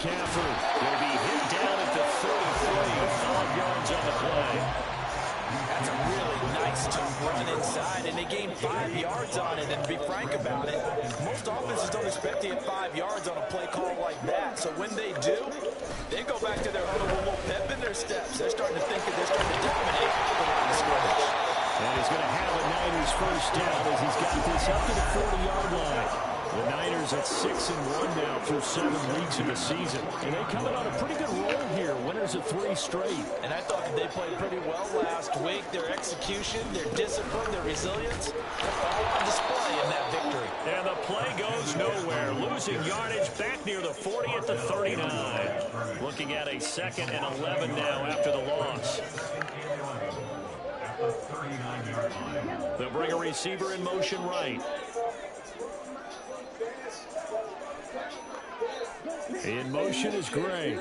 McCaffrey. He'll be hit down at the 33, 5 yards on the play. That's a really nice tough run inside, and they gained 5 yards on it. And to be frank about it, most offenses don't expect to get 5 yards on a play call like that. So when they do, they go back to their huddle with a little pep in their steps. They're starting to think that they're starting to dominate the line of scrimmage. And he's going to have a Niners first down as he's got this up to the 40-yard line. The Niners at 6-1 now through 7 weeks of the season. And they coming on a pretty good roll here. Winners of 3 straight. And I thought that they played pretty well last week. Their execution, their discipline, their resilience, all on display in that victory. And the play goes nowhere. Losing yardage back near the 40 at the 39. Looking at a 2nd and 11 now after the loss. They'll bring a receiver in motion right. In motion is Gray.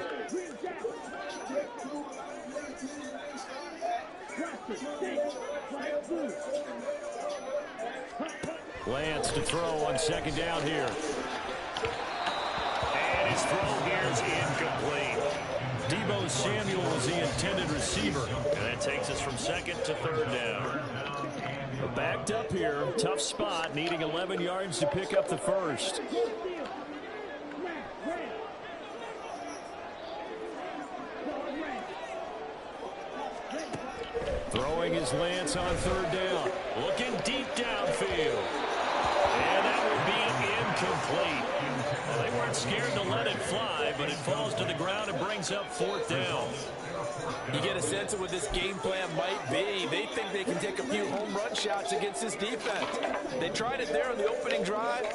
Lance to throw on 2nd down here. And his throw here is incomplete. Deebo Samuel was the intended receiver. And that takes us from 2nd to 3rd down. We're backed up here. Tough spot, needing 11 yards to pick up the first. Throwing is Lance on 3rd down. Looking deep downfield. And that will be incomplete. Well, they weren't scared to let it fly, but it falls to the ground and brings up 4th down. You get a sense of what this game plan might be. They think they can take a few home run shots against this defense. They tried it there on the opening drive,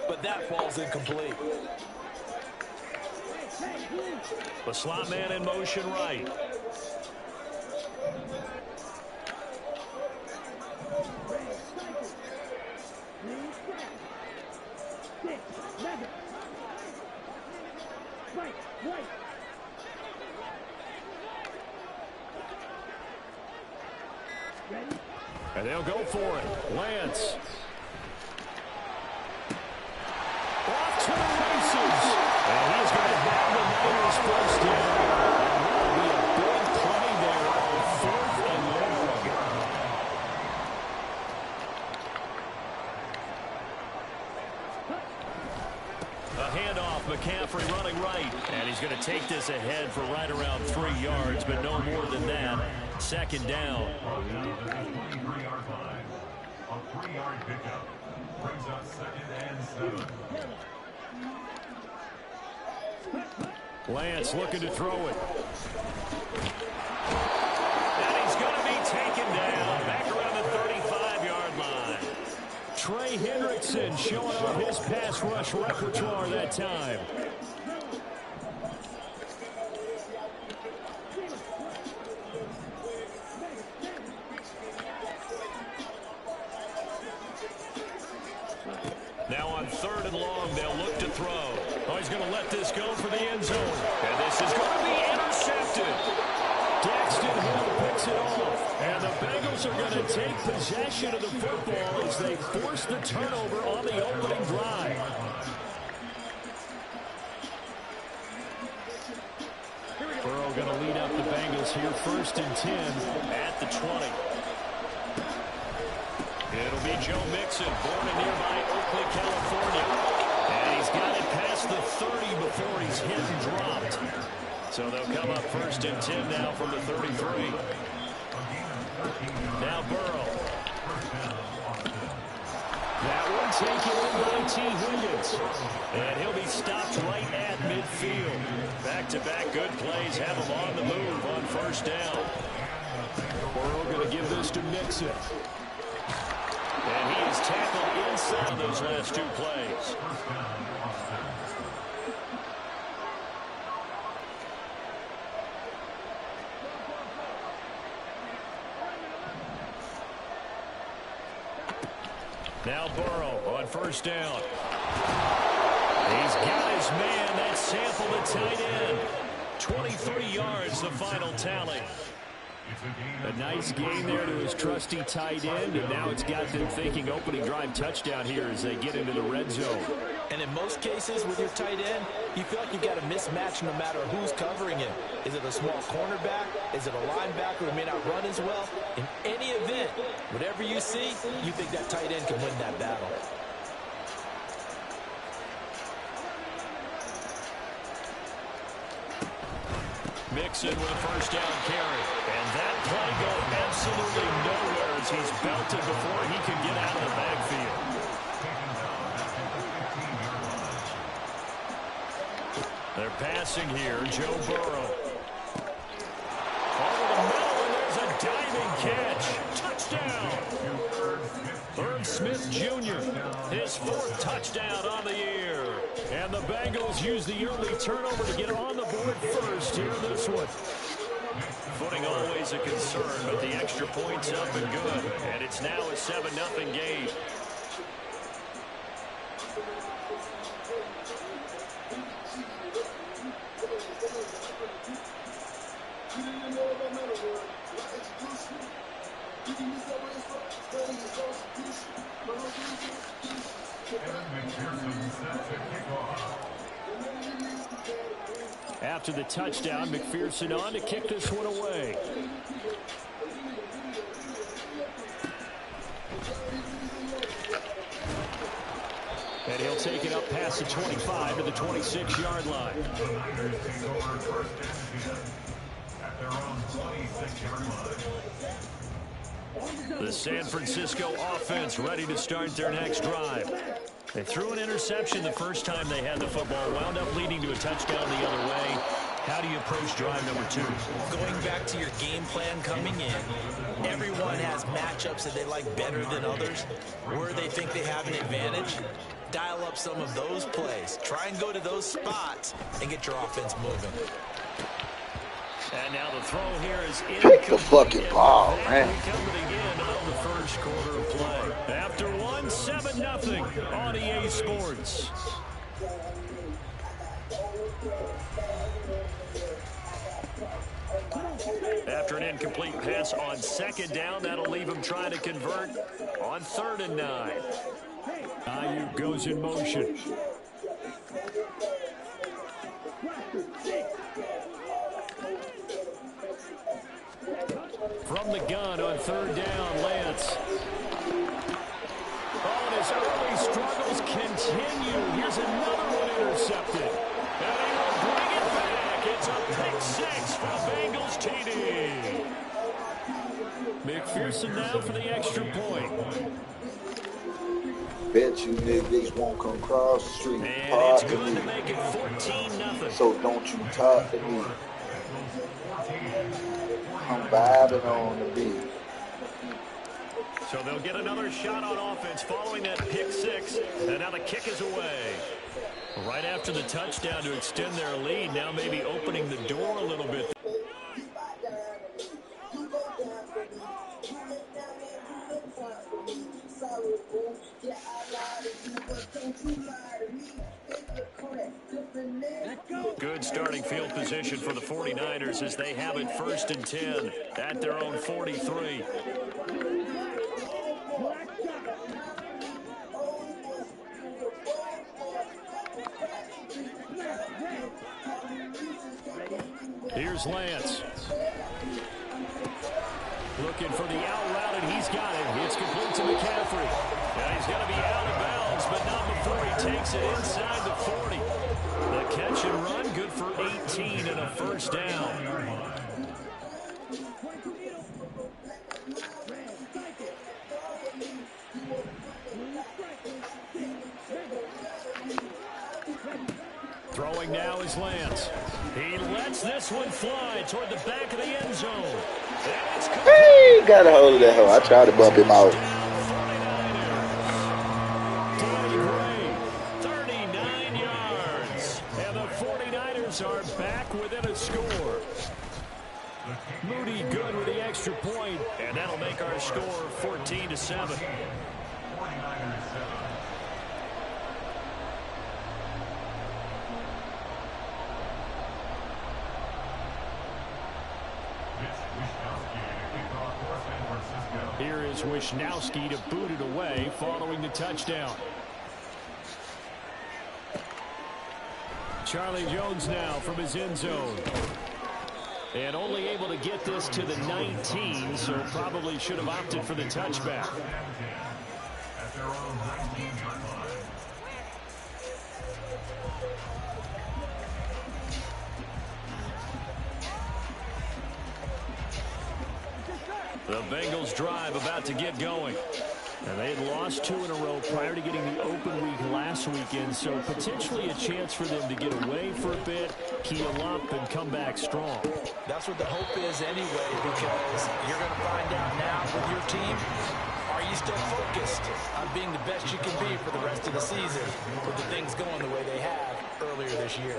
but that falls incomplete. The slot man in motion right. And they'll go for it. Lance. Off to the races. And he's going to have the Niners first down. And that'll be a big play there on 4th and long. A handoff, McCaffrey running right. And he's going to take this ahead for right around 3 yards, but no more than that. 2nd down. On the 23-yard line, a 3-yard pickup brings up 2nd and 7. Lance looking to throw it. And he's going to be taken down back around the 35-yard line. Trey Hendrickson showing off his pass rush repertoire that time. Now on 3rd and long, they'll look to throw. Oh, he's going to let this go for the end zone. And this is going to be intercepted. Daxton Hill picks it off. And the Bengals are going to take possession of the football as they force the turnover on the opening drive. Burrow going to lead up the Bengals here 1st and 10 at the 20. It'll be Joe Mixon, born in nearby Oakley, California. And he's got it past the 30 before he's hit and dropped. So they'll come up 1st and 10 now from the 33. Now Burrow. That one taken in by T. Higgins. And he'll be stopped right at midfield. Back-to-back good plays have him on the move on 1st down. Burrow going to give this to Mixon. And he is tackled inside those last 2 plays. Now Burrow on 1st down. He's got his man. That's Sample, the tight end. 23 yards, the final tally. A nice gain there to his trusty tight end, and now it's got them thinking opening drive touchdown here as they get into the red zone. And in most cases with your tight end, you feel like you've got a mismatch no matter who's covering him. Is it a small cornerback? Is it a linebacker who may not run as well? In any event, whatever you see, you think that tight end can win that battle. Mixon with a first down carry. And that play goes absolutely nowhere as he's belted before he can get out of the backfield. They're passing here. Joe Burrow. Over the middle, and there's a diving catch. Touchdown. Irv Smith Jr., his 4th touchdown on the year. And the Bengals use the early turnover to get on the board first here in this one. Footing always a concern, but the extra point's up and good. And it's now a 7-0 game. After the touchdown, McPherson on to kick this one away. And he'll take it up past the 25 to the 26-yard line. At their own 26-yard line. The San Francisco offense ready to start their next drive. They threw an interception the first time they had the football, wound up leading to a touchdown the other way. How do you approach drive number 2? Going back to your game plan coming in, everyone has matchups that they like better than others, where they think they have an advantage. Dial up some of those plays. Try and go to those spots and get your offense moving. And now the throw here is in. Pick the fucking ball, man. We come to the end of the first quarter of play. After 7-0 on EA Sports. After an incomplete pass on 2nd down, that'll leave him trying to convert on 3rd and 9. Ayuk goes in motion. From the gun on 3rd down, Lance. Oh, and his early struggles continue. Here's another one intercepted. And he will bring it back. It's a pick 6 for the Bengals TD. McPherson now for the extra point. Bet you niggas won't come across the street. And it's good to make it 14-0. So don't you talk to me. I'm vibing on the beat. So they'll get another shot on offense following that pick 6. And now the kick is away. Right after the touchdown to extend their lead, now maybe opening the door a little bit. Good starting field position for the 49ers as they have it 1st and 10 at their own 43. Here's Lance. Looking for the out route, and he's got it. It's complete to McCaffrey. Now he's going to be out of bounds, but not before he takes it inside the 40. The catch and run, good for 18 and a 1st down. Throwing now is Lance. He lets this one fly toward the back of the end zone. Hey, got a hold of that hoe. I tried to bump him out. 39 yards. And the 49ers are back within a score. Moody good with the extra point, and that'll make our score 14-7. Mitch Wishnowsky San Francisco. Here is Wisnowski to boot it away following the touchdown. Charlie Jones now from his end zone. And only able to get this to the 19, so probably should have opted for the touchback. At their own 19-yard line. The Bengals drive about to get going. And they had lost 2 in a row prior to getting the open week last weekend, so potentially a chance for them to get away for a bit, heal up, and come back strong. That's what the hope is anyway, because you're going to find out now with your team, are you still focused on being the best you can be for the rest of the season with the things going the way they have earlier this year?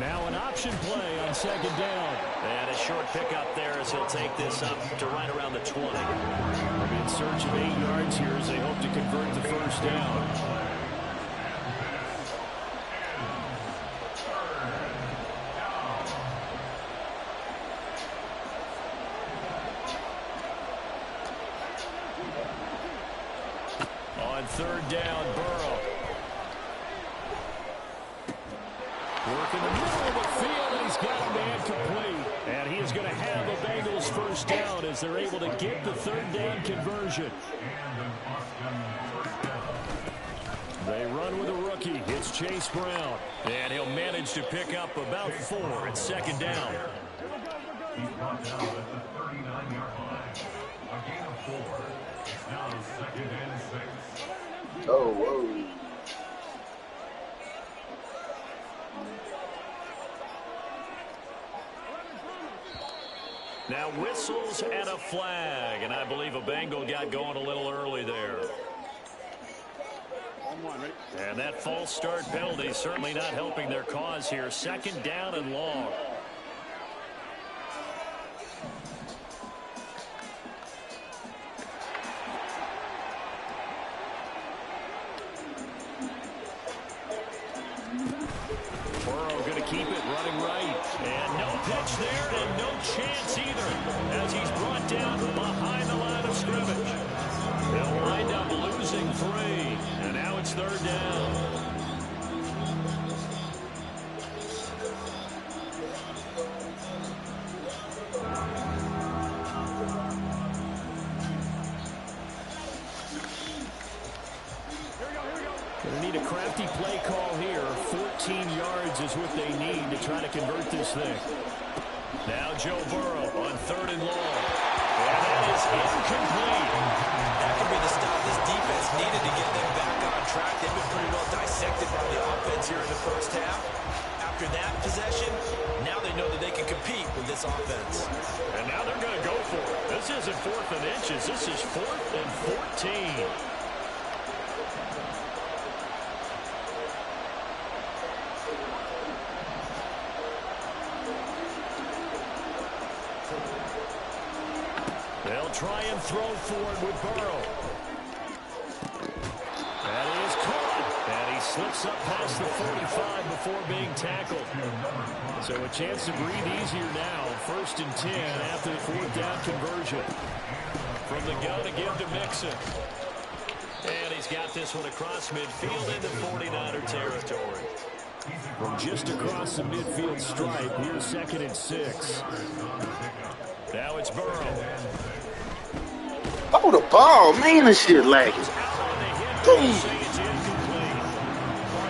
Now an option play on second down. And a short pickup there as he'll take this up to right around the 20. They'll be in search of 8 yards here as they hope to convert the first down. On third down, Burrow. Work in the middle of the field, and he's got a man complete. And he is going to have a Bengals first down as they're able to get the third down conversion. They run with a rookie. It's Chase Brown. And he'll manage to pick up about 4 at second down. He's brought down at the 39-yard line. A gain of 4. It's now 2nd and 6. Oh, whoa. Now whistles and a flag, and I believe a Bengal got going a little early there. And that false start penalty certainly not helping their cause here. Second down and long. Burrow going to keep it running right. And no pitch there and no chance either as he's brought down behind the line of scrimmage. They'll wind up losing 3. And now it's third down. Going to need a crafty play call here. 14 yards is what they need to try to convert this thing. Now Joe Burrow on third and long. And that is incomplete. That could be the stop this defense needed to get them back on track. They've been pretty well dissected by the offense here in the first half. After that possession, now they know that they can compete with this offense. And now they're going to go for it. This isn't 4th and inches. This is 4th and 14. They'll try and throw forward with Burrow. That is caught. And he slips up past the 45 before being tackled. So a chance to breathe easier now. 1st and 10 after the 4th down conversion. From the gun again to Mixon. And he's got this one across midfield into 49er territory. From just across the midfield stripe, here's 2nd and 6. Now it's Burrow. Oh, the ball, man, this shit lagging.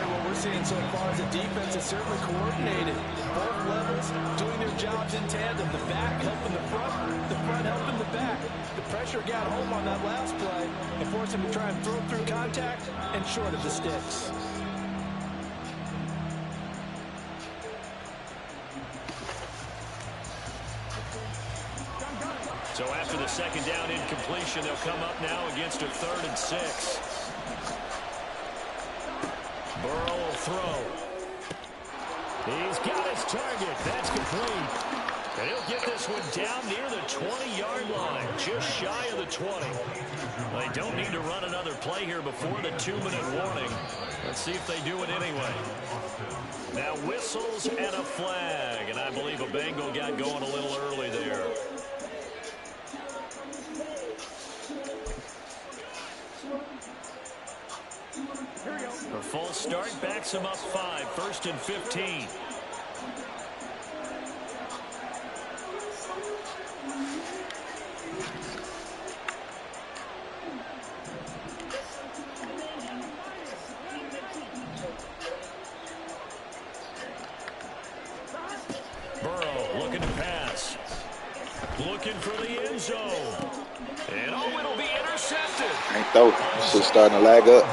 What we're seeing so far is the defense is certainly coordinated. Both levels doing their jobs in tandem. The back helping the front helping the back. The pressure got home on that last play and forced him to try and throw through contact and short of the sticks. So after the second down incompletion, they'll come up now against a 3rd and 6. Burrow will throw. He's got his target. That's complete. And he'll get this one down near the 20-yard line, just shy of the 20. They don't need to run another play here before the 2-minute warning. Let's see if they do it anyway. Now whistles and a flag, and I believe a Bengal got going a little early there. A full start backs him up 5, 1st and 15. Burrow looking to pass. Looking for the end zone. And oh, it'll be intercepted. Ain't though. This is starting to lag up.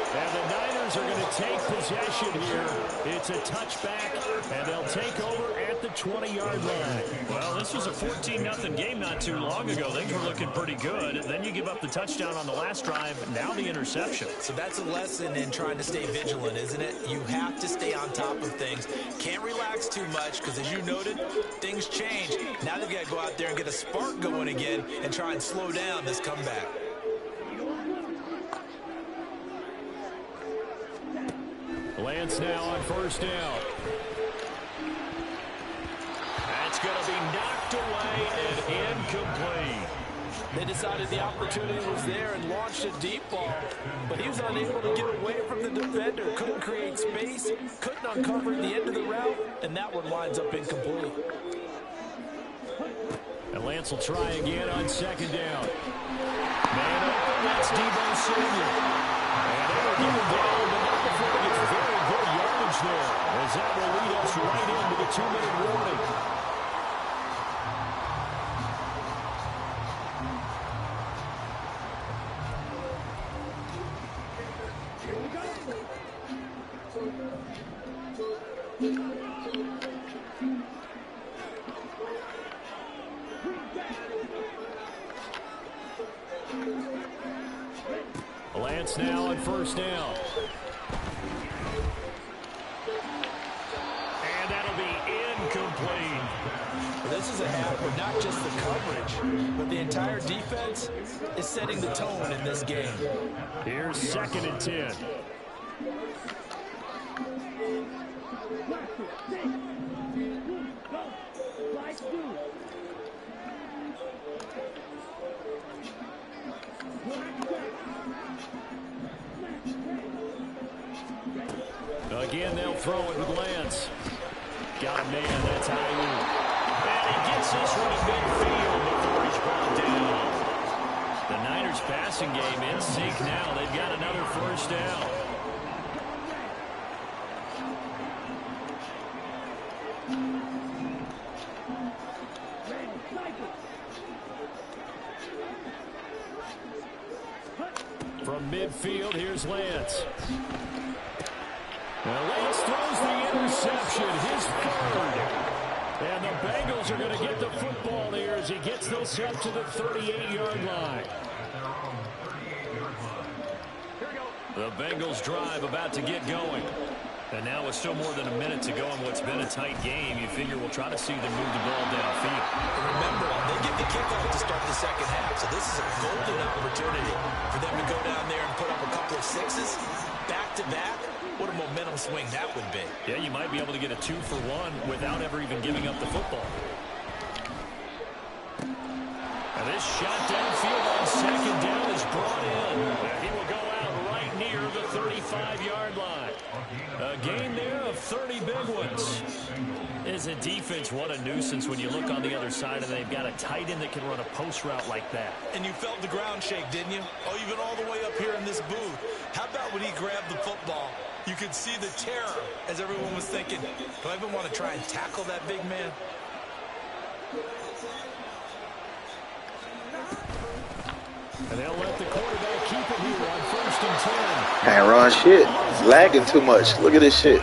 And the Niners are going to take possession here. It's a touchback, and they'll take over at the 20-yard line. Well, this was a 14-0 game not too long ago. Things were looking pretty good. Then you give up the touchdown on the last drive. Now the interception. So that's a lesson in trying to stay vigilant, isn't it? You have to stay on top of things. Can't relax too much because, as you noted, things change. Now they've got to go out there and get a spark going again and try and slow down this comeback. Lance now on 1st down. That's going to be knocked away and incomplete. They decided the opportunity was there and launched a deep ball, but he was unable to get away from the defender, couldn't create space, couldn't uncover the end of the route, and that one winds up incomplete. And Lance will try again on 2nd down. Man open, that's Deebo Samuel. And they will give him down, but not before he gets very good yardage there, as that will lead us right into the 2-minute warning. Lance now on 1st down. And that'll be incomplete. This is a half of not just the coverage, but the entire defense is setting the tone in this game. Here's 2nd and 10. Again, they'll throw it with Lance. Got a man, that's Ayuk. And he gets this one at midfield before he's brought down. The Niners passing game in sync now. They've got another 1st down. From midfield, here's Lance. Now Lance throws the interception, his 3rd. And the Bengals are going to get the football here as he gets this up to the 38-yard line. The Bengals drive about to get going. And now with still more than a minute to go in what's been a tight game, you figure we'll try to see them move the ball downfield. Remember, they get the kickoff to start the 2nd half, so this is a golden opportunity for them to go down there and put up a couple of 6s back-to-back. What a momentum swing that would be. Yeah, you might be able to get a 2-for-1 without ever even giving up the football. And this shot downfield on 2nd down is brought in. And he will go out right near the 35-yard line. A gain there of 30 big ones. As a defense, what a nuisance when you look on the other side and they've got a tight end that can run a post route like that. And you felt the ground shake, didn't you? Oh, you've been all the way up here in this booth. How about when he grabbed the football? You could see the terror as everyone was thinking, do I even want to try and tackle that big man? And they'll let the quarterback keep it here on 1st and 10. Can't run shit. It's lagging too much. Look at this shit.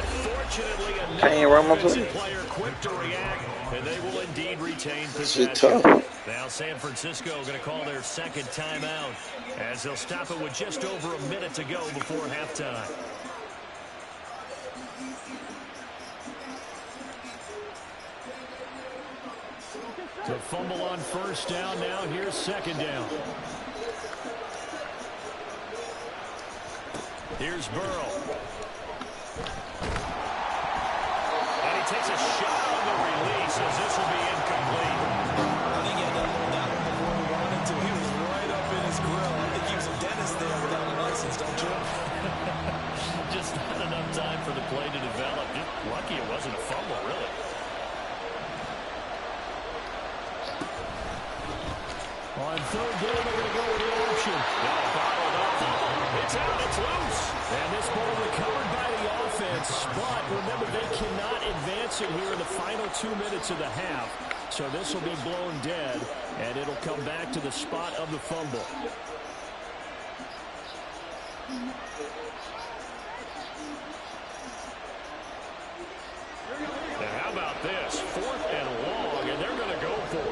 Can't run my play. Player quick to react, and they will indeed retain Shit possession. tough. Now San Francisco going to call their 2nd timeout as they'll stop it with just over a minute to go before halftime. The fumble on first down. Now here's second down. Here's Burrow. And he takes a shot on the release as this will be incomplete. I think he had that one down before he wanted to. He was right up in his grill. I think he was a dentist there without a license, don't you? Just not enough time for the play to develop. Just lucky it wasn't a fumble, really. On third down, they're going to go with the option. Bottled up. It's out. It's loose. And this ball recovered by the offense. But remember, they cannot advance it here in the final 2 minutes of the half. So this will be blown dead, and it'll come back to the spot of the fumble. Now, how about this? 4th and long, and they're going to go for it.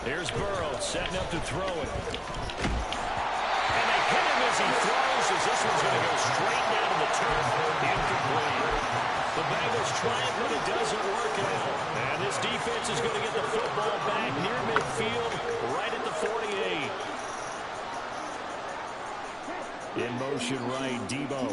Here's Burrow setting up to throw it. And they hit him as he throws, as this one's going to go straight down to the turf. Incomplete. The Bengals try it, but it doesn't work out. And this defense is going to get the football back near midfield, right at the 48. In motion right, Debo.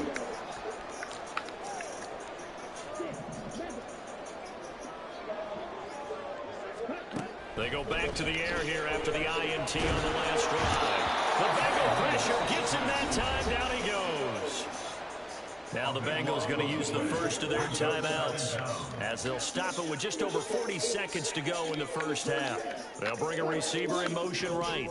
They go back to the air here after the INT on the last drive. The Bengal pressure gets him that time. Down he goes. Now the Bengals going to use the first of their timeouts as they'll stop it with just over 40 seconds to go in the first half. They'll bring a receiver in motion right.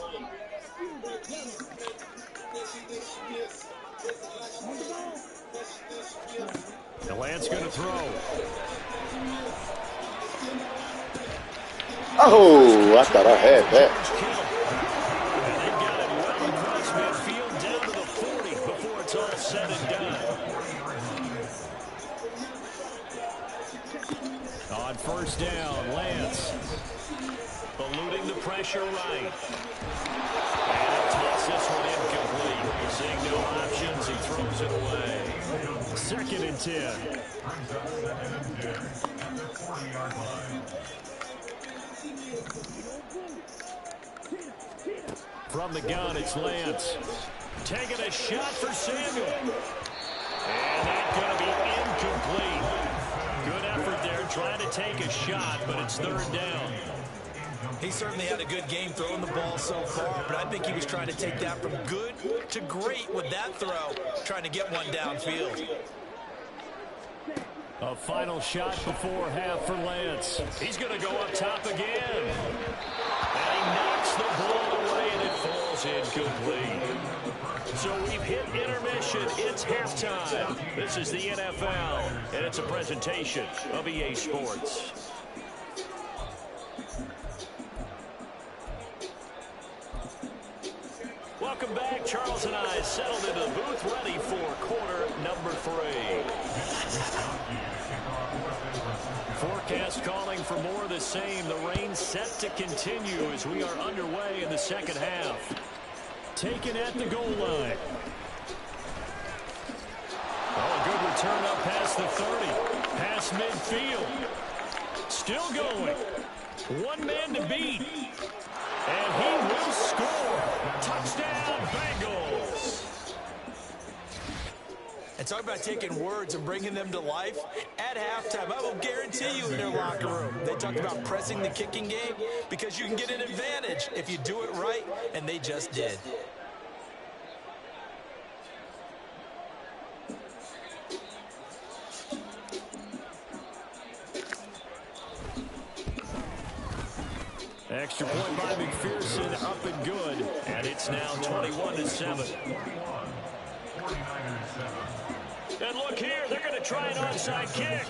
The Lance going to throw. Oh, I thought I had that. And they've got it well across midfield down to the 40 before it's all said and done. On first down, Lance eluding the pressure right. And he'll toss this one incomplete. Seeing no options, he throws it away. 2nd and 10. From the gun, it's Lance. Taking a shot for Samuel. And that's going to be incomplete. Good effort there, trying to take a shot, but it's 3rd down. He certainly had a good game throwing the ball so far, but I think he was trying to take that from good to great with that throw, trying to get one downfield. A final shot before half for Lance. He's going to go up top again. And he knocks the ball away, and it falls incomplete. So we've hit intermission. It's halftime. This is the NFL, and it's a presentation of EA Sports. Welcome back. Charles and I settled into the booth, ready for quarter number 3. Forecast calling for more of the same. The rain set to continue as we are underway in the second half. Taken at the goal line. Oh, a good return up past the 30. Past midfield. Still going. One man to beat. And he will score. Touchdown, Bengals. And talk about taking words and bringing them to life. At halftime, I will guarantee you in their locker room, they talked about pressing the kicking game because you can get an advantage if you do it right, and they just did. Extra point by McPherson, up and good. And it's now 21-7. And look here, they're going to try an onside kick.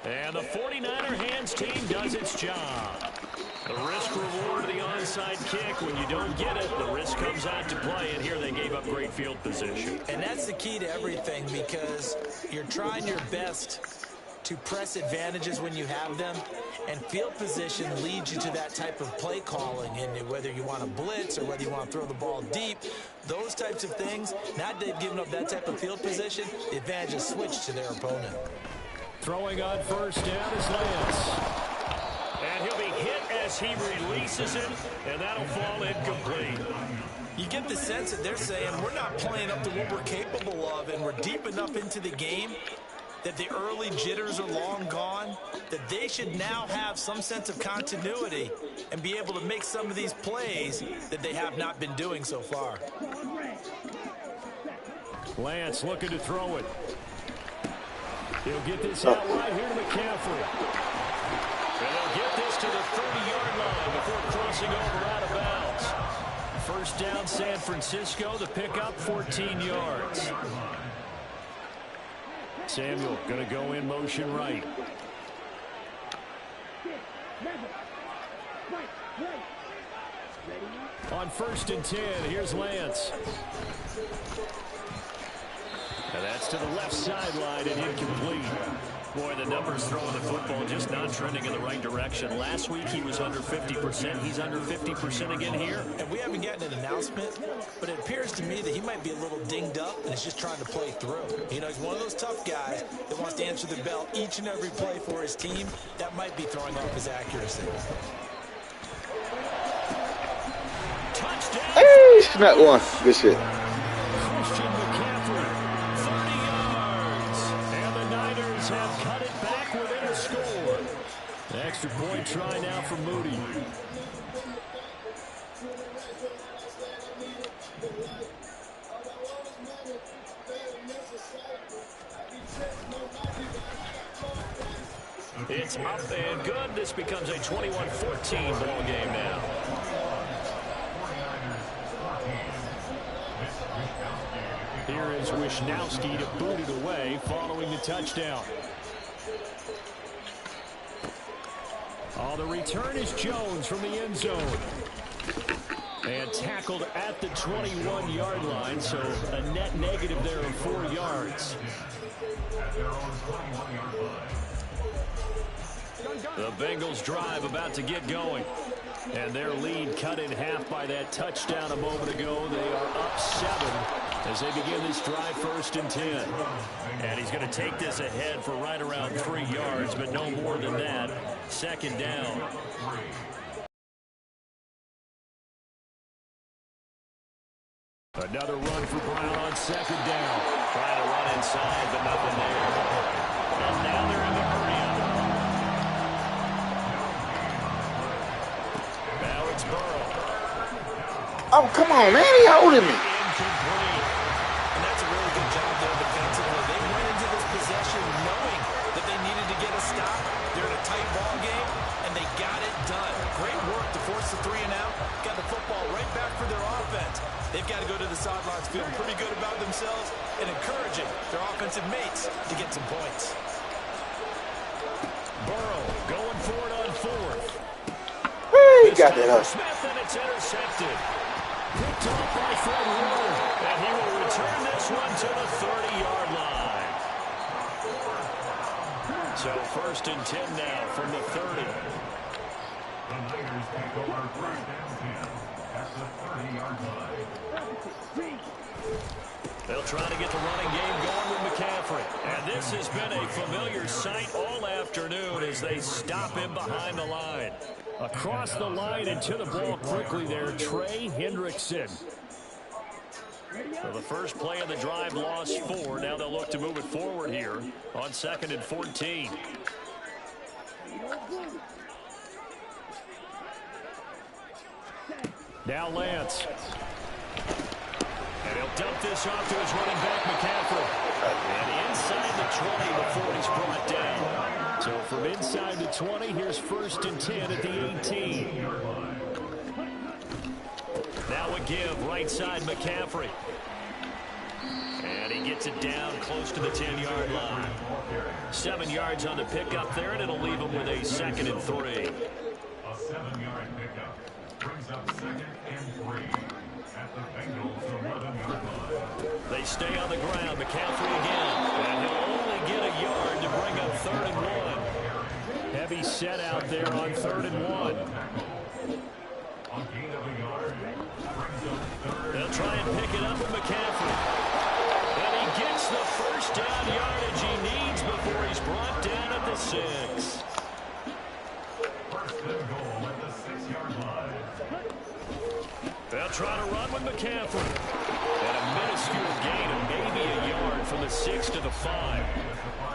And the 49er hands team does its job. The risk-reward of the onside kick. When you don't get it, the risk comes out to play, and here they gave up great field position. And that's the key to everything, because you're trying your best to press advantages when you have them, and field position leads you to that type of play calling. And whether you want to blitz or whether you want to throw the ball deep, those types of things, now that they've given up that type of field position, the advantage is switched to their opponent. Throwing on first down is Lance. And he'll be hit as he releases it, and that'll fall incomplete. You get the sense that they're saying we're not playing up to what we're capable of, and we're deep enough into the game that the early jitters are long gone, that they should now have some sense of continuity and be able to make some of these plays that they have not been doing so far. Lance looking to throw it. He'll get this out right here to McCaffrey. And they'll get this to the 30-yard line before crossing over out of bounds. First down, San Francisco. The pickup, 14 yards. Samuel going to go in motion right. On first and 10, here's Lance. And that's to the left sideline and incomplete. Boy, the numbers throwing the football just not trending in the right direction. Last week he was under 50%. He's under 50% again here. And we haven't gotten an announcement, but it appears to me that he might be a little dinged up and is just trying to play through. You know, he's one of those tough guys that wants to answer the bell each and every play for his team. That might be throwing off his accuracy. Touchdown. Hey, snap one. Good shit. Christian McCaffrey, 30 yards. And the Niners have cut it back within a score. The extra point try now for Moody. It's up and good. This becomes a 21-14 ball game now. Here is Wishnowsky to boot it away following the touchdown. Oh, the return is Jones from the end zone. And tackled at the 21-yard line, so a net negative there of 4 yards. The Bengals drive about to get going. And their lead cut in half by that touchdown a moment ago. They are up 7 as they begin this drive, first and 10. And he's going to take this ahead for right around 3 yards, but no more than that. Second down. Another run for Brown on second down. Trying to run inside, but nothing there. And now they're in the area. Now it's Burrow. Oh, come on, man. He holding me. Incomplete. And that's a really good job there defensively. They went into this possession knowing that they needed to get a stop. They're in a tight ball game, and they got it done. Great work to force the 3 and out. Got the football right back for their offense. They've got to go to the sidelines feeling pretty good about themselves and encouraging their offensive mates to get some points. Burrow going for it on fourth. Hey, he got that up. Smith, and it's intercepted. Picked off by Fred Warner. And he will return this one to the 30-yard line. So first and 10 now from the 30. The Niners take over first and 10 at the 30-yard line. They'll try to get the running game going with McCaffrey. And this has been a familiar sight all afternoon as they stop him behind the line. Across the line and to the ball quickly there, Trey Hendrickson. So the first play of the drive lost 4. Now they'll look to move it forward here on second and 14. Now Lance. And he'll dump this off to his running back, McCaffrey. And inside the 20 before he's brought down. So from inside the 20, here's first and 10 at the 18. Now a give, right side McCaffrey. And he gets it down close to the 10-yard line. 7 yards on the pickup there, and it'll leave him with a second and 3. 7-yard pickup. Brings up 2nd and 3 at the Bengals' 11-yard line. They stay on the ground. McCaffrey again. And he'll only get a yard to bring up 3rd and 1. Heavy set out there on 3rd and 1. On gain of a yard. Brings up 3rd. They'll try and pick it up with McCaffrey. And he gets the first down yardage he needs before he's brought down at the 6. First and goal at the 6-yard line. They'll try to run with McCaffrey. And a minuscule gain of maybe a yard from the 6 to the 5.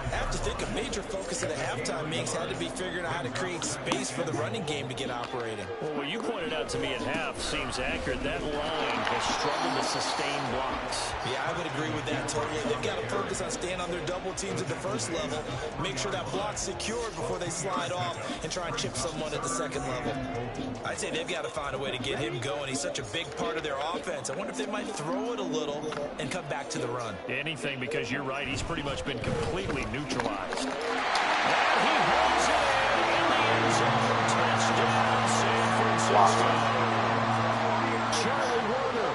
I have to think a major focus of the halftime mix had to be figuring out how to create space for the running game to get operating. Well, what you pointed out to me at half seems accurate. That line has struggled to sustain blocks. Yeah, I would agree with that totally. They've got to focus on staying on their double teams at the first level, make sure that block's secured before they slide off and try and chip someone at the second level. I'd say they've got to find a way to get him going. He's such a big part of their offense. I wonder if they might throw it a little and come back to the run. Anything, because you're right. He's pretty much been completely neutralized. And he holds it in the end zone. Touchdown, San Francisco. Charlie Warner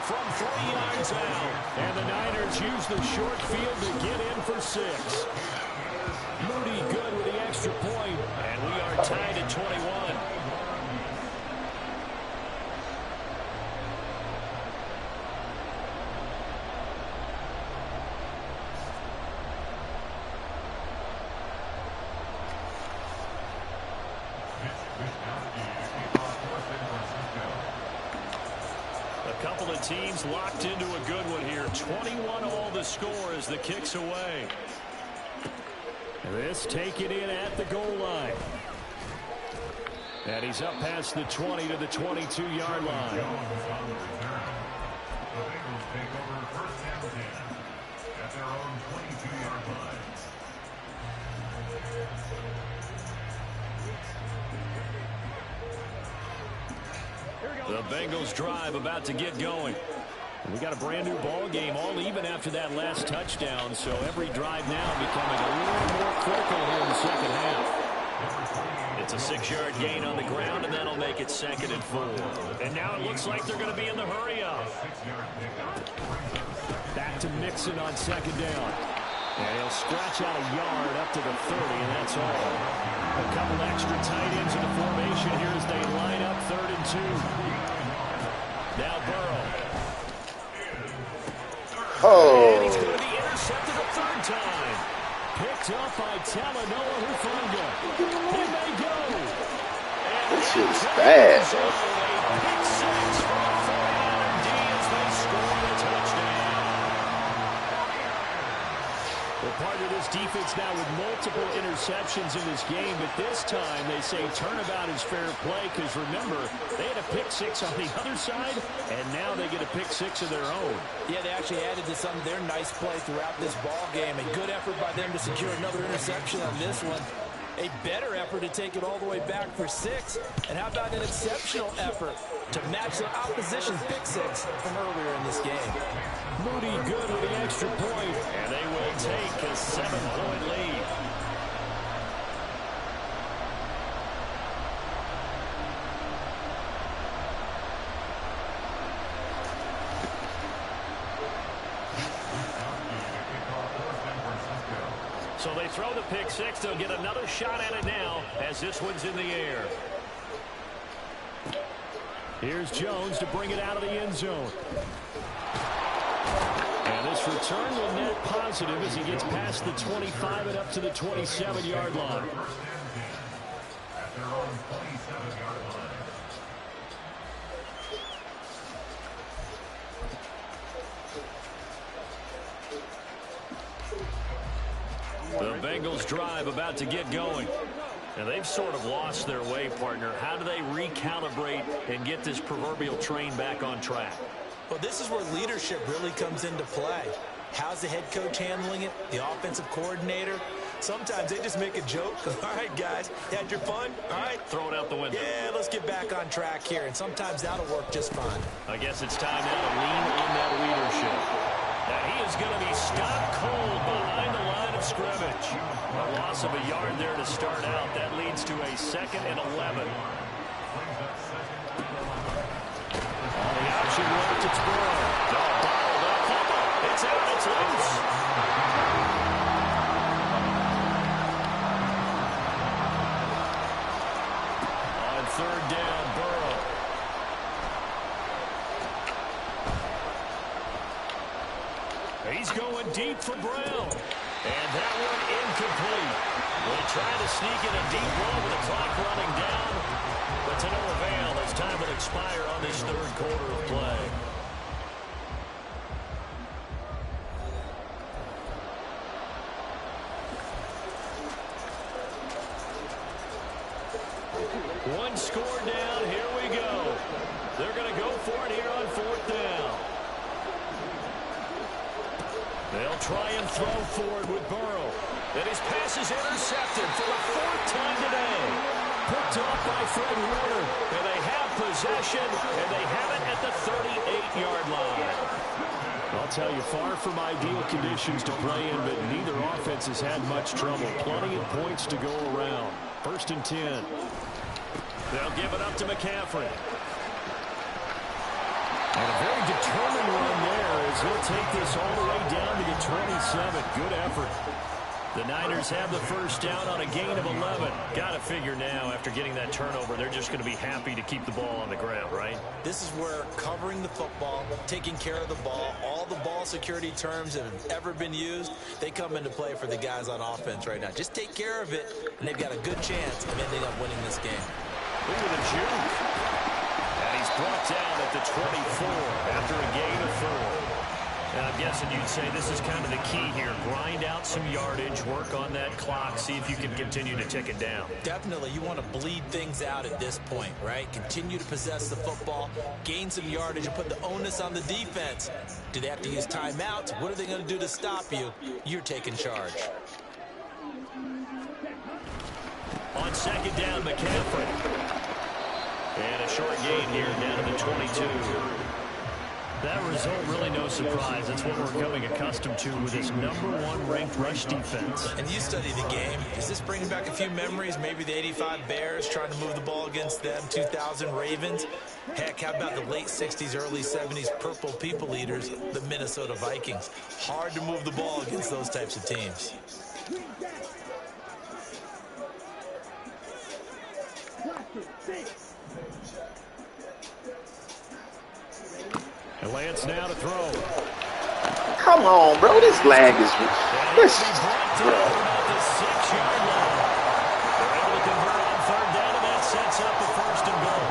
from 3 yards out. And the Niners use the short field to get in for 6. Moody good with the extra point. And we are tied at 21. Teams locked into a good one here. 21 all the score as the kick's away. This taken in at the goal line. And he's up past the 20 to the 22-yard line. The Bengals take over first and 10 at their own 22-yard line. The Bengals drive about to get going. We got a brand new ball game, all even after that last touchdown, so every drive now becoming a little more critical here in the second half. It's a 6-yard gain on the ground, and that'll make it 2nd and 4. And now it looks like they're going to be in the hurry-up. Back to Mixon on 2nd down. And he'll scratch out a yard up to the 30, and that's all. A couple extra tight ends in the formation here as they line up 3rd and 2. Now Burrow. Oh. And he's going to be intercepted a 3rd time. Picked up by Talanoa Hufanga. He may go. This shit's bad. A pick 6 for the 49er D as they score the touchdown. Well, partner, this defense now with multiple interceptions in this game, but this time they say turnabout is fair play because, remember, they had a pick 6 on the other side, and now they get a pick 6 of their own. Yeah, they actually added to some of their nice play throughout this ball game. A good effort by them to secure another interception on this one. A better effort to take it all the way back for 6. And how about an exceptional effort to match the opposition's pick 6 from earlier in this game. Moody good with the extra point, and they will take a 7-point lead. So they throw the pick 6. They'll get another shot at it now as this one's in the air. Here's Jones to bring it out of the end zone. And this return will net positive as he gets past the 25 and up to the 27-yard line. At their own 27-yard line. The Bengals drive about to get going. And they've sort of lost their way, partner. How do they recalibrate and get this proverbial train back on track? Well, this is where leadership really comes into play. How's the head coach handling it? The offensive coordinator? Sometimes they just make a joke. All right, guys, you had your fun? All right. Throw it out the window. Yeah, let's get back on track here. And sometimes that'll work just fine. I guess it's time now to lean on that leadership. And he is going to be stopped cold behind the line of scrimmage. A loss of a yard there to start out. That leads to a 2nd and 11. On the option left, it's Burrow. No, bottled up. It's out. It's loose. On third down, Burrow. He's going deep for Brown. And that one incomplete. They try to sneak in a deep ball with the clock running down. But to no avail as time will expire on this third quarter of play. One score down. Here we go. They're going to go for it here on fourth down. They'll try and throw forward with Burrow. And his pass is intercepted for the fourth time today. Picked off by Fred Warner. And they have possession, and they have it at the 38-yard line. I'll tell you, far from ideal conditions to play in, but neither offense has had much trouble. Plenty of points to go around. First and 10. They'll give it up to McCaffrey. And a very determined run there as he'll take this all the way down to the 27. Good effort. The Niners have the first down on a gain of 11. Got to figure now, after getting that turnover, they're just going to be happy to keep the ball on the ground, right? This is where covering the football, taking care of the ball, all the ball security terms that have ever been used, they come into play for the guys on offense right now. Just take care of it, and they've got a good chance of ending up winning this game. Look at the juke. And he's brought down at the 24 after a gain of 4. And I'm guessing you'd say this is kind of the key here. Grind out some yardage, work on that clock, see if you can continue to tick it down. Definitely. You want to bleed things out at this point, right? Continue to possess the football, gain some yardage, and put the onus on the defense. Do they have to use timeouts? What are they going to do to stop you? You're taking charge. On second down, McCaffrey. And a short gain here down to the 22. That result, really no surprise. That's what we're becoming accustomed to with this #1 ranked rush defense. And you study the game. Is this bringing back a few memories? Maybe the 85 Bears trying to move the ball against them, 2000 Ravens. Heck, how about the late 60s, early 70s Purple People Eaters, the Minnesota Vikings? Hard to move the ball against those types of teams. And Lance now to throw. Come on, bro. This lag is... This, bro. About the 6-yard line. They're able to convert on third down, and that sets up the first and goal.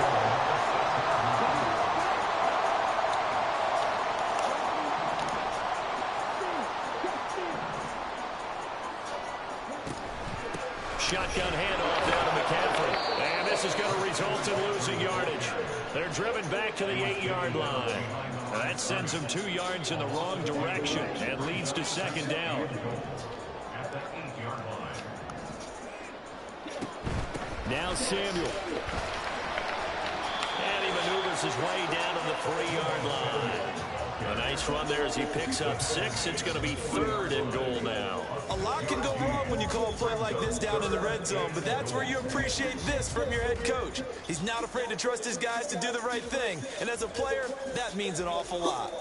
Shotgun handoff down to McCaffrey. And this is going to result in losing yardage. They're driven back to the 8-yard line. That sends them 2 yards in the wrong direction and leads to second down. At the 8-yard line. Now Samuel. And he maneuvers his way down to the 3-yard line. A nice run there as he picks up 6. It's going to be third and goal now. A lot can go wrong when you call a play like this down in the red zone, but that's where you appreciate this from your head coach. He's not afraid to trust his guys to do the right thing, and as a player, that means an awful lot.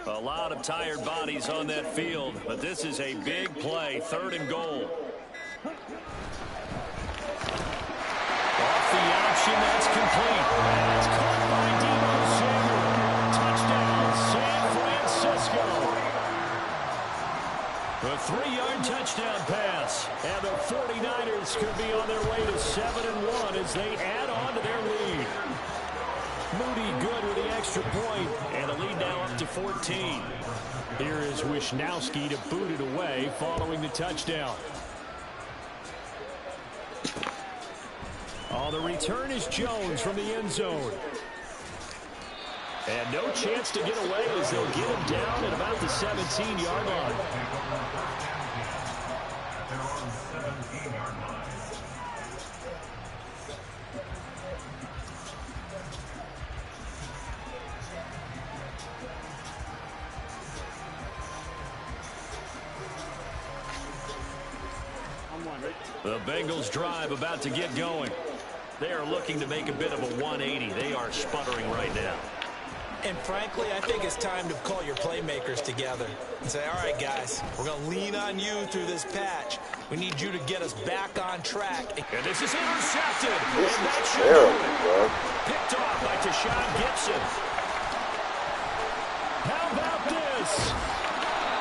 A lot of tired bodies on that field, but this is a big play, third and goal. Off the option, that's complete. And it's caught by Deebo Samuel. Touchdown, San Francisco. A 3-yard touchdown pass. And the 49ers could be on their way to 7-1 as they add on to their lead. Moody good with the extra point, and a lead now up to 14. Here is Wishnowski to boot it away following the touchdown. Oh, the return is Jones from the end zone. And no chance to get away as they'll get him down at about the 17-yard line. The Bengals drive about to get going. They are looking to make a bit of a 180. They are sputtering right now. And frankly, I think it's time to call your playmakers together and say, all right, guys, we're going to lean on you through this patch. We need you to get us back on track. And this is intercepted. This and that is should terrible, do it. bro. Picked off by Tashawn Gibson. How about this?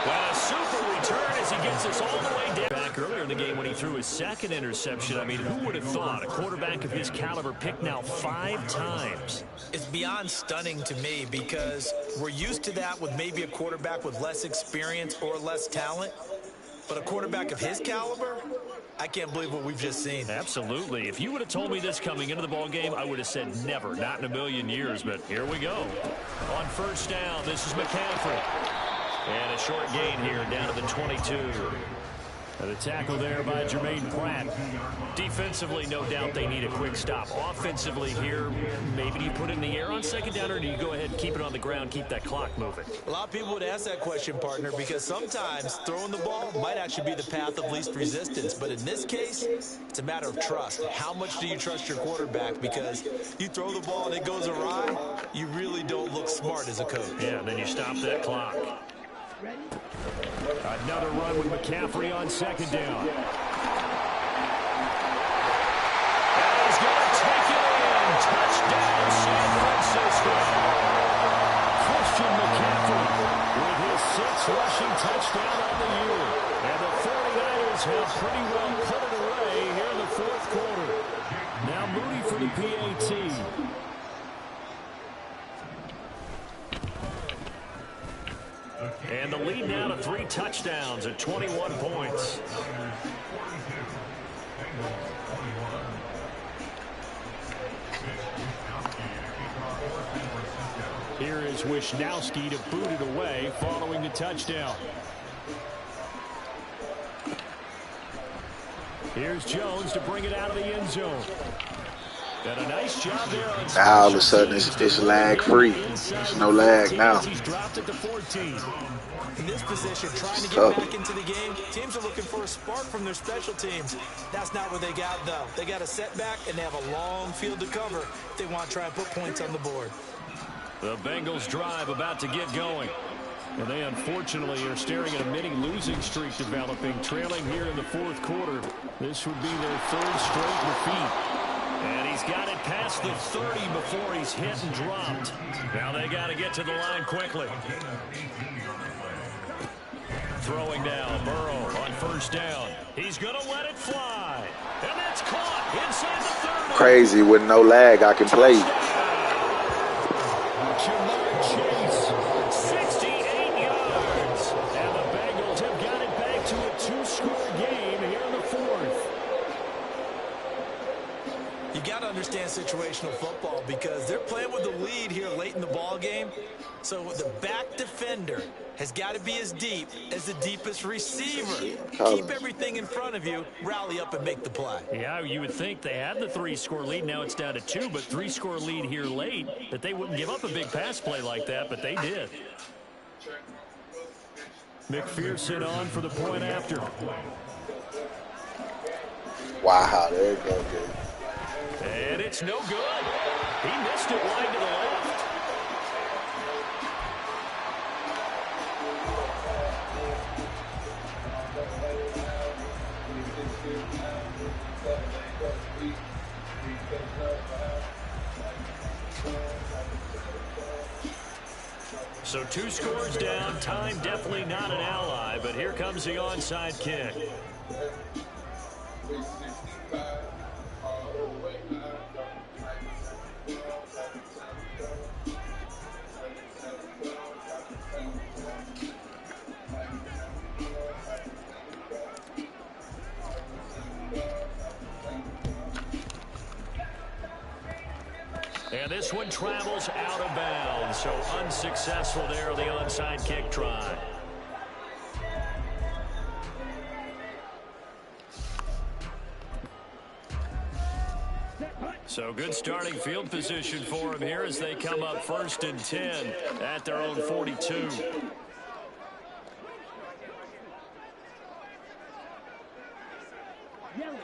Well, a super return as he gets us all the way down. Back earlier in the game when he threw his second interception, I mean, who would have thought a quarterback of his caliber picked now 5 times? It's beyond stunning to me because we're used to that with maybe a quarterback with less experience or less talent. But a quarterback of his caliber, I can't believe what we've just seen. Absolutely. If you would have told me this coming into the ball game, I would have said never, not in a million years. But here we go. On first down, this is McCaffrey. And a short gain here down to the 22. And the tackle there by Jermaine Pratt. Defensively, no doubt they need a quick stop. Offensively here, maybe do you put it in the air on second down, or do you go ahead and keep it on the ground, keep that clock moving? A lot of people would ask that question, partner, because sometimes throwing the ball might actually be the path of least resistance. But in this case, it's a matter of trust. How much do you trust your quarterback? Because you throw the ball and it goes awry, you really don't look smart as a coach. Yeah, and then you stop that clock. Another run with McCaffrey on second down. And he's going to take it in. Touchdown, San Francisco. Christian McCaffrey with his 6th rushing touchdown on the year. And the 49ers have pretty well put it away here in the 4th quarter. Now Moody for the PAT. And the lead now to 3 touchdowns at 21 points. Here is Wisnowski to boot it away following the touchdown. Here's Jones to bring it out of the end zone. Got a nice job there on Now all of a sudden it's lag free. There's no lag now. He's dropped it to 14. In this position, trying to get back into the game, teams are looking for a spark from their special teams. That's not what they got, though. They got a setback, and they have a long field to cover if they want to try and put points on the board. The Bengals drive about to get going. And they unfortunately are staring at a mini losing streak developing, trailing here in the 4th quarter. This would be their 3rd straight defeat. And he's got it past the 30 before he's hit and dropped. Now they got to get to the line quickly. Throwing down, Burrow on first down. He's going to let it fly. And that's caught inside the 30. Crazy with no lag, I can play. Jamar Chase, 68 yards. And the Bengals have got it back to a 2-score game here in the 4th. You got to understand situational football because they're playing with the lead here late in the ball game. So the back defender has got to be as deep as the deepest receiver. Keep everything in front of you, rally up and make the play. Yeah, you would think they had the 3-score lead. Now it's down to 2, but 3-score lead here late, that they wouldn't give up a big pass play like that, but they did. McPherson on for the point after. Wow, there you go, dude. And it's no good. He missed it wide to the left. So 2 scores down. Time definitely not an ally, but here comes the onside kick. And this one travels out of bounds, so unsuccessful there on the onside kick try. So good starting field position for them here as they come up 1st and 10 at their own 42. Yellow.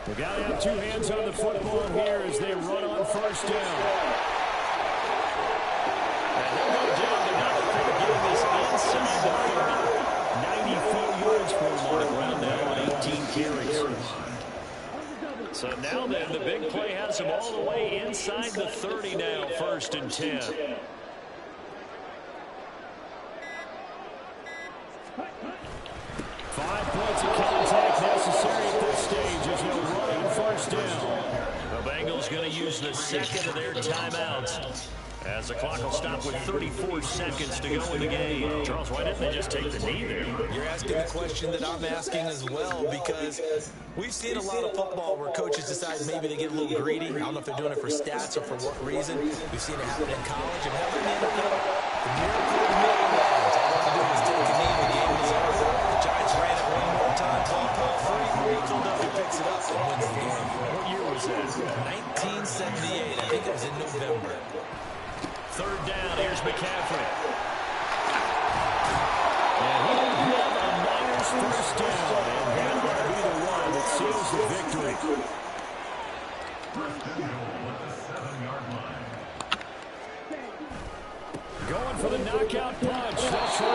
We've got to have two hands on the football here as they run on first down. And they'll go down to nothing, getting this inside the 30. 94 yards for him on the ground now on 18 carries. So now then, the big play has him all the way inside the 30 now, 1st and 10. 5 points of contact necessary at this stage as they'll run on first down. The Bengals going to use the second of their timeouts as the clock will stop with 34 seconds to go in the game. Charles, why didn't they just take the knee there? You're asking the question that I'm asking as well, because we've seen a lot of football where coaches decide maybe they get a little greedy. I don't know if they're doing it for stats or for what reason. We've seen it happen in college and happen in the NFL. The miracle of the millions. All they had to do was take a knee. The game was over. The Giants ran it one more time. Ball caught free. Philadelphia picks it up and wins the game. What year was that? 1978. I think it was in November. 3rd down, here's McCaffrey. And he will have a Niners first down, and that will be the one that seals the victory. First and goal at the 7-yard line. Going for the knockout punch. That's right.